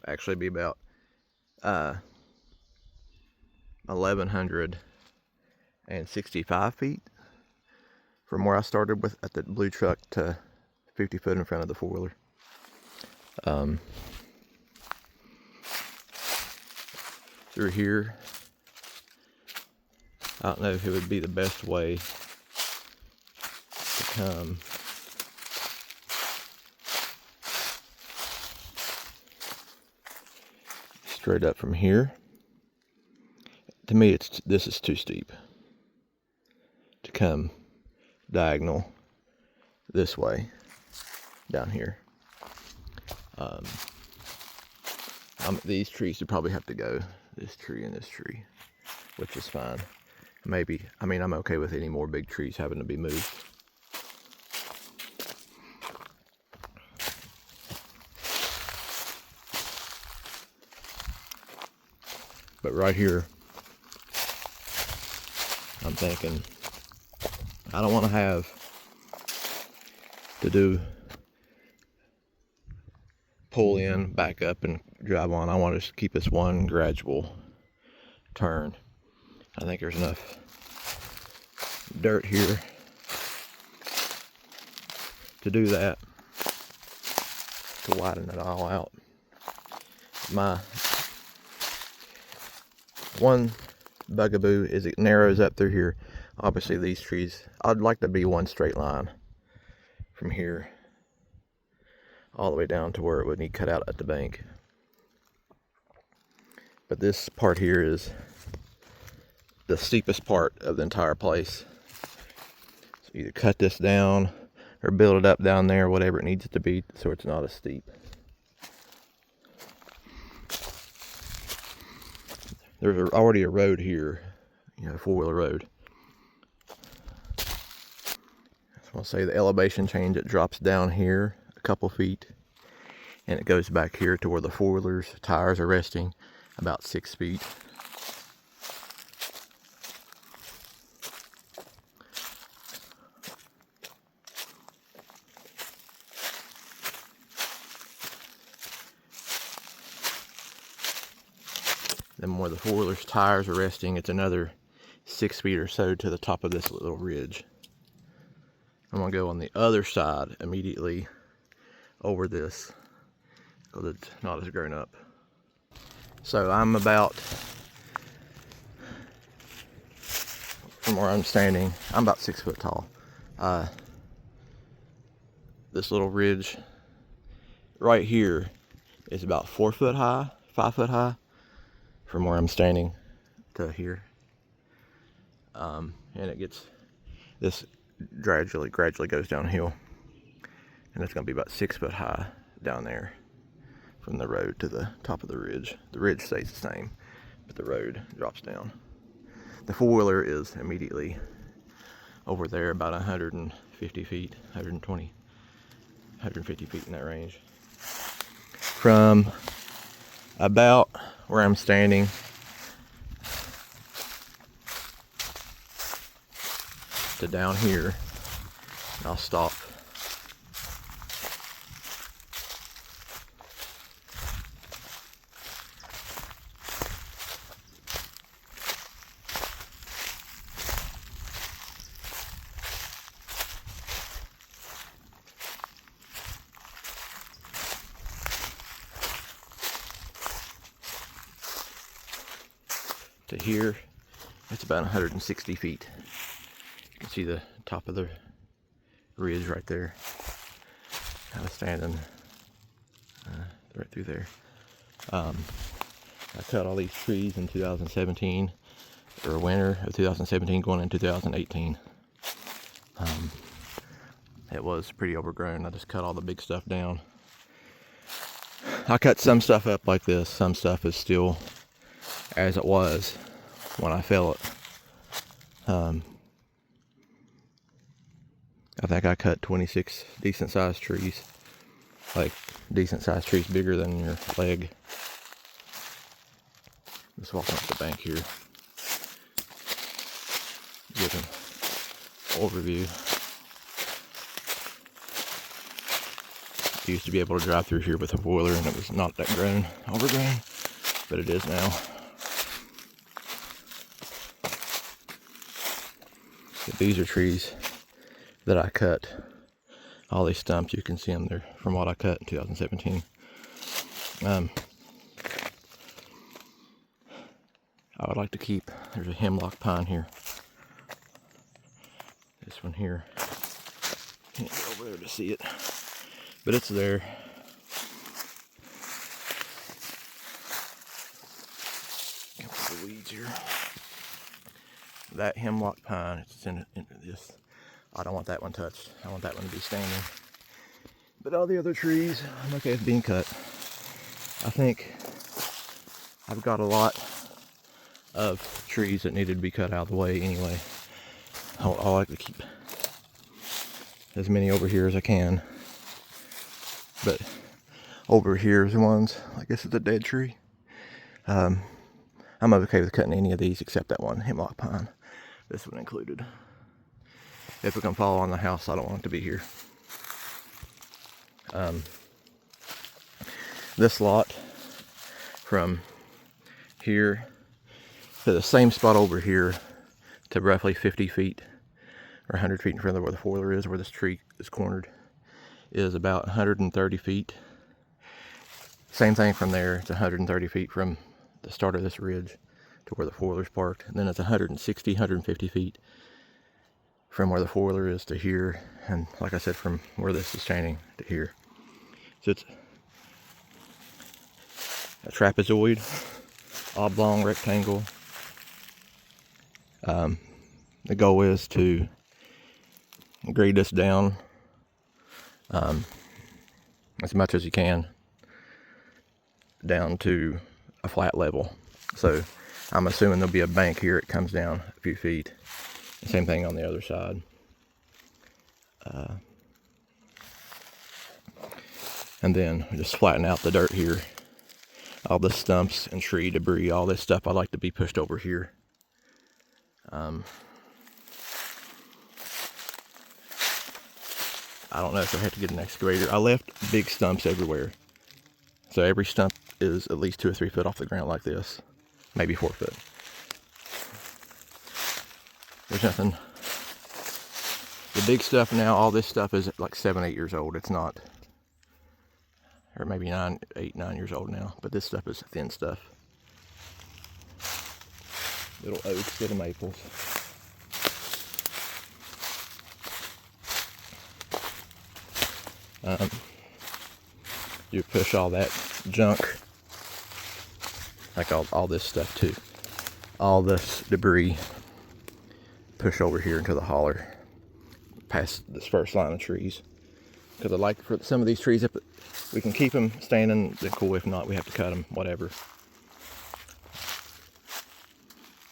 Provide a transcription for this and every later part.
actually be about 1,165 feet from where I started with at the blue truck to 50 foot in front of the four-wheeler. Through here, I don't know if it would be the best way to come. Straight up from here. To me, this is too steep to come diagonal this way down here. These trees would probably have to go, this tree and this tree, which is fine. Maybe, I mean, I'm okay with any more big trees having to be moved. But right here, I'm thinking, I don't want to have to do pull in, back up, and drive on. I want to just keep this one gradual turn. I think there's enough dirt here to do that, to widen it all out. My one bugaboo is it narrows up through here. Obviously these trees, I'd like to be one straight line from here all the way down to where it would need cut out at the bank. But this part here is the steepest part of the entire place. So either cut this down or build it up down there, whatever it needs to be, so it's not as steep. There's already a road here, four-wheeler road. So I'll say the elevation change, it drops down here a couple feet, and it goes back here to where the four-wheeler's tires are resting, about 6 feet. Then where the four-wheeler's tires are resting, it's another 6 feet or so to the top of this little ridge. I'm gonna go on the other side immediately over this, because it's not as grown up. So I'm about, from where I'm standing, I'm about 6 foot tall. This little ridge right here is about 4 foot high, 5 foot high, from where I'm standing to here. And it gets, this gradually goes downhill, and it's gonna be about 6 foot high down there from the road to the top of the ridge. The ridge stays the same, but the road drops down. The four-wheeler is immediately over there, about 150 feet, 120, 150 feet in that range. From about where I'm standing to down here, I'll stop. To here, it's about 160 feet. You can see the top of the ridge right there. I was standing right through there. I cut all these trees in 2017, or winter of 2017 going into 2018. It was pretty overgrown. I just cut all the big stuff down. I cut some stuff up like this. Some stuff is still as it was when I fell it. I think I cut 26 decent sized trees, like decent sized trees bigger than your leg. Just walking up the bank here, giving overview. I used to be able to drive through here with a boiler and it was not that overgrown, but it is now. But these are trees that I cut. All these stumps, you can see them there from what I cut in 2017. I would like to keep, there's a hemlock pine here. This one here. Can't go over there to see it, but it's there. Couple of weeds here. That hemlock pine, it's into this. I don't want that one touched. I want that one to be standing. But all the other trees, I'm okay with being cut. I think I've got a lot of trees that needed to be cut out of the way anyway. I like to keep as many over here as I can. But over here's the ones, I guess it's a dead tree. I'm okay with cutting any of these except that one hemlock pine. This one included. If it can fall on the house, I don't want it to be here. This lot from here to the same spot over here to roughly 50 feet or 100 feet in front of where the foiler is, where this tree is cornered, is about 130 feet. Same thing from there, it's 130 feet from the start of this ridge to where the foiler's parked. And then it's 160, 150 feet from where the foiler is to here. And like I said, from where this is standing to here. So it's a trapezoid, oblong, rectangle. The goal is to grade this down as much as you can down to a flat level. So I'm assuming there'll be a bank here. It comes down a few feet. Same thing on the other side. And then just flatten out the dirt here. All the stumps and tree debris, all this stuff I'd like to be pushed over here. I don't know if I have to get an excavator. I left big stumps everywhere. So every stump is at least 2 or 3 foot off the ground like this. Maybe 4 foot. There's nothing. The big stuff now, all this stuff is like 7, 8 years old. It's not, or maybe 8, 9 years old now. But this stuff is thin stuff. Little oaks, little maples. You push all that junk, like all this stuff too, all this debris, push over here into the holler, past this first line of trees. Because I'd like for some of these trees, if we can keep them standing, then cool. If not, we have to cut them, whatever.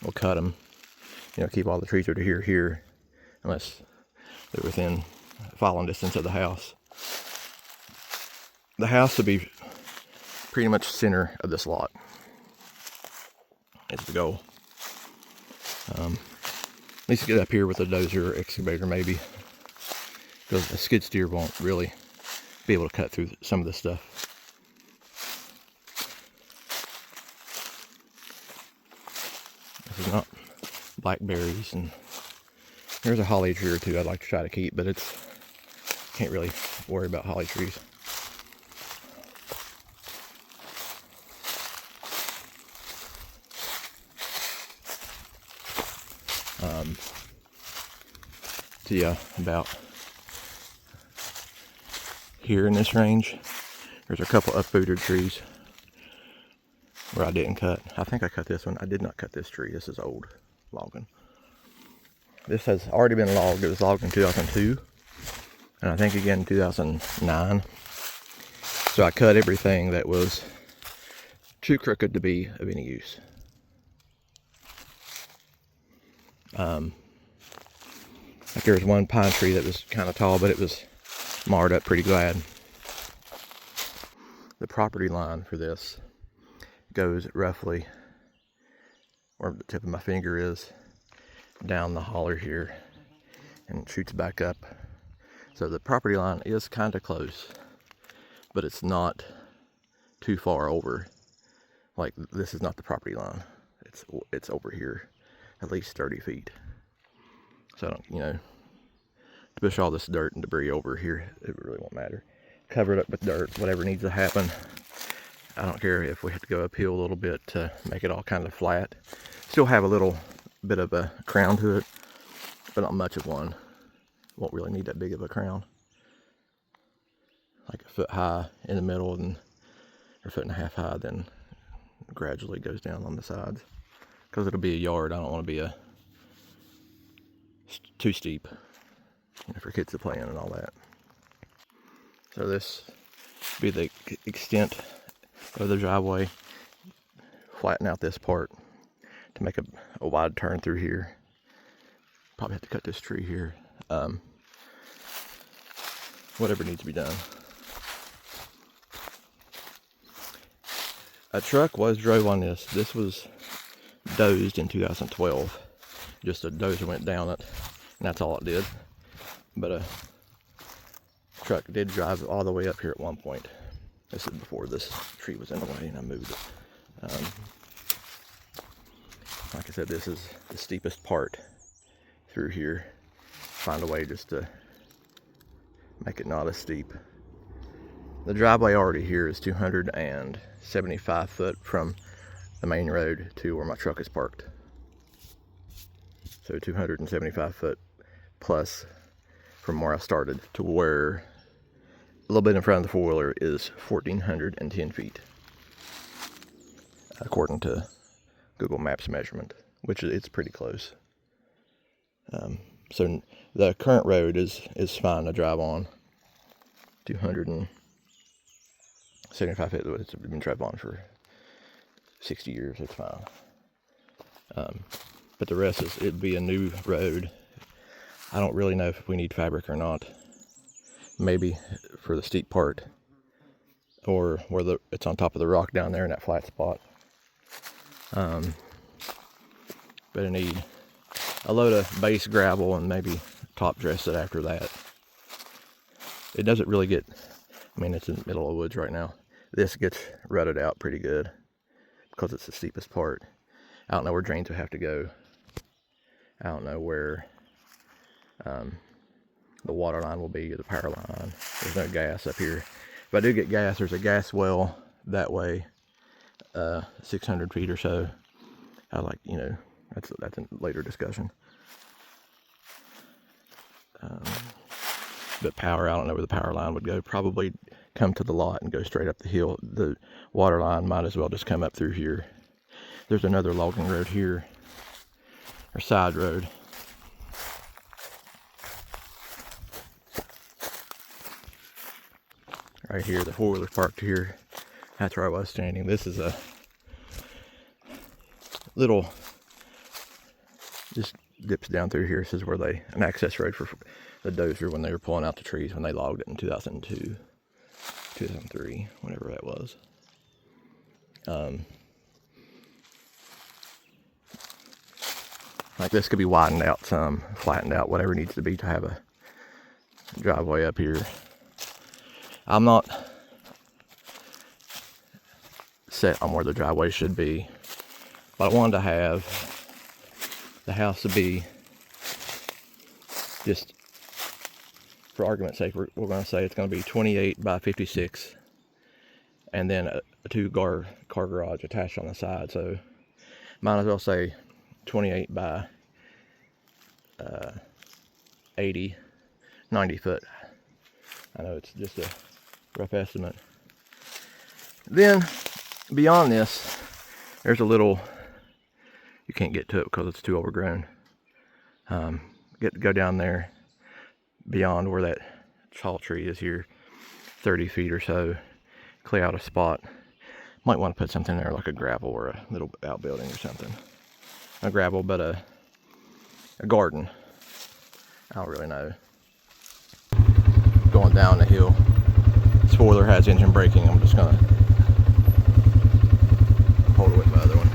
We'll cut them, keep all the trees over here, unless they're within falling distance of the house. The house will be pretty much center of this lot. It's the goal. At least get up here with a dozer or excavator maybe, because a skid steer won't really be able to cut through some of this stuff. This is not blackberries, and there's a holly tree or two I'd like to try to keep, but can't really worry about holly trees. So yeah, about here in this range, there's a couple uprooted trees where I didn't cut. I think I cut this one. I did not cut this tree. This is old logging. This has already been logged. It was logged in 2002, and I think again in 2009. So I cut everything that was too crooked to be of any use. Like there was one pine tree that was kind of tall, but it was marred up pretty bad. The property line for this goes roughly where the tip of my finger is, down the holler here, and shoots back up. So the property line is kind of close. but it's not too far over. Like, this is not the property line. It's over here, at least 30 feet. So I don't, you know, to push all this dirt and debris over here, it really won't matter. Cover it up with dirt, whatever needs to happen. I don't care if we have to go uphill a little bit to make it all kind of flat. Still have a little bit of a crown to it, but not much of one. Won't really need that big of a crown. Like a foot high in the middle, and or a foot and a half high, then gradually goes down on the sides. Because it'll be a yard, I don't want to be too steep, you know, for kids to play in and all that. So this will be the extent of the driveway. Flatten out this part to make a wide turn through here. Probably have to cut this tree here. Whatever needs to be done. A truck was drove on this. This was dozed in 2012. Just a dozer went down it, and that's all it did. But a truck did drive all the way up here at one point. This is before this tree was in the way and I moved it. Like I said, this is the steepest part through here. Find a way just to make it not as steep. The driveway already here is 275 foot from the main road to where my truck is parked. So 275 foot plus from where I started to where a little bit in front of the four-wheeler is 1,410 feet. According to Google Maps measurement, which it's pretty close. So the current road is fine to drive on. 275 feet. It's been driven on for 60 years. It's fine. But the rest it'd be a new road. I don't really know if we need fabric or not. Maybe for the steep part, or where it's on top of the rock down there in that flat spot. But I need a load of base gravel and maybe top dress it after that. It doesn't really get, I mean, it's in the middle of the woods right now. This gets rutted out pretty good because it's the steepest part. I don't know where drains would have to go. I don't know where the water line will be, or the power line. There's no gas up here. If I do get gas, there's a gas well that way, 600 feet or so. I like, you know, that's a later discussion. But power, I don't know where the power line would go. Probably come to the lot and go straight up the hill. The water line might as well just come up through here. There's another logging road here, or side road. Right here, the four-wheeler parked here. That's where I was standing. This is a little, just dips down through here. This is where an access road for the dozer when they were pulling out the trees when they logged it in 2002, 2003, whenever that was. Like this could be widened out some, flattened out, whatever needs to be to have a driveway up here. I'm not set on where the driveway should be, but I wanted to have the house to be, just for argument's sake, we're going to say it's going to be 28 by 56, and then a two-car garage attached on the side. So might as well say 28 by 80, 90 foot. I know it's just a rough estimate. Then beyond this, there's a little, you can't get to it because it's too overgrown. Go down there beyond where that tall tree is here, 30 feet or so, clear out a spot. Might want to put something there like a gravel or a little outbuilding or something. Not gravel, but a garden. I don't really know. Going down the hill. This four-wheeler has engine braking. I'm just gonna hold it with my other one.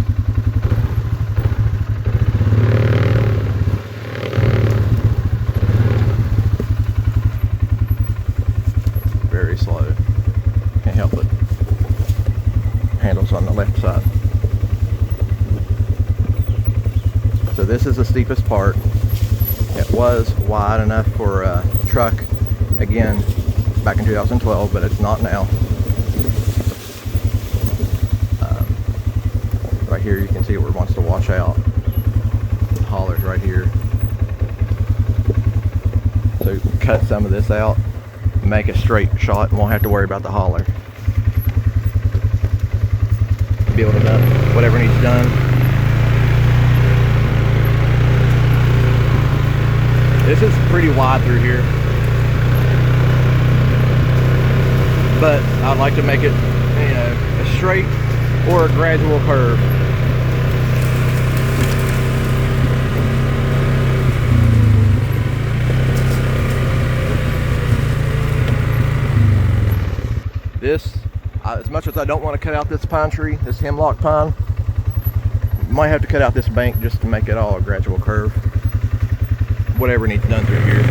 Very slow. triangles on the left side. So this is the steepest part. It was wide enough for a truck, again, back in 2012, but it's not now. Right here you can see where it wants to wash out. The holler's right here. So cut some of this out, make a straight shot, and won't have to worry about the holler. Build it up, whatever needs done. This is pretty wide through here, but I'd like to make it, you know, a straight or a gradual curve. This, as much as I don't want to cut out this pine tree, this hemlock pine, might have to cut out this bank just to make it all a gradual curve. Whatever needs done through here.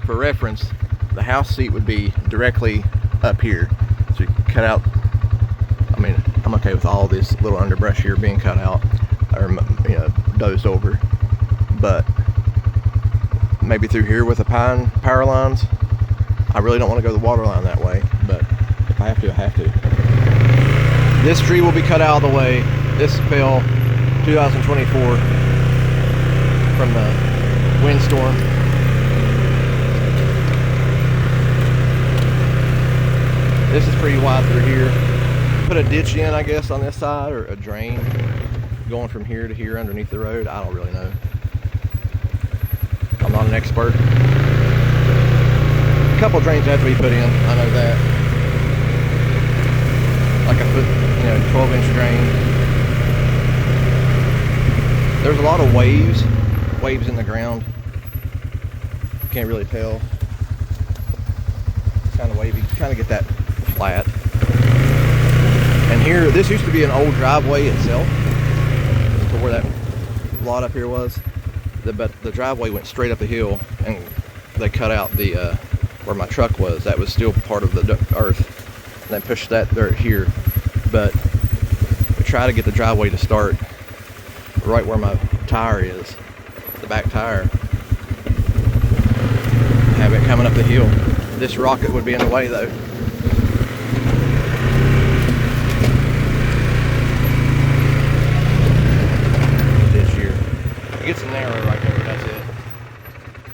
For reference, the house seat would be directly up here. So you cut out, I mean, I'm okay with all this little underbrush here being cut out, or, you know, dozed over. But maybe through here with the pine power lines. I really don't want to go the water line that way, but if I have to, I have to. This tree will be cut out of the way. This fell 2024 from the windstorm. This is pretty wide through here. Put a ditch in, I guess, on this side, or a drain going from here to here underneath the road. I don't really know. I'm not an expert. A couple drains have to be put in, I know that. Like a foot, you know, 12-inch drain. There's a lot of waves in the ground. Can't really tell. It's kind of wavy. Kind of get that flat. And here, this used to be an old driveway itself, to where that lot up here was. But the driveway went straight up the hill, and they cut out the where my truck was. That was still part of the earth, and they pushed that dirt here. But we try to get the driveway to start right where my tire is, the back tire. Have it coming up the hill. This rocket would be in the way though. This year it gets narrow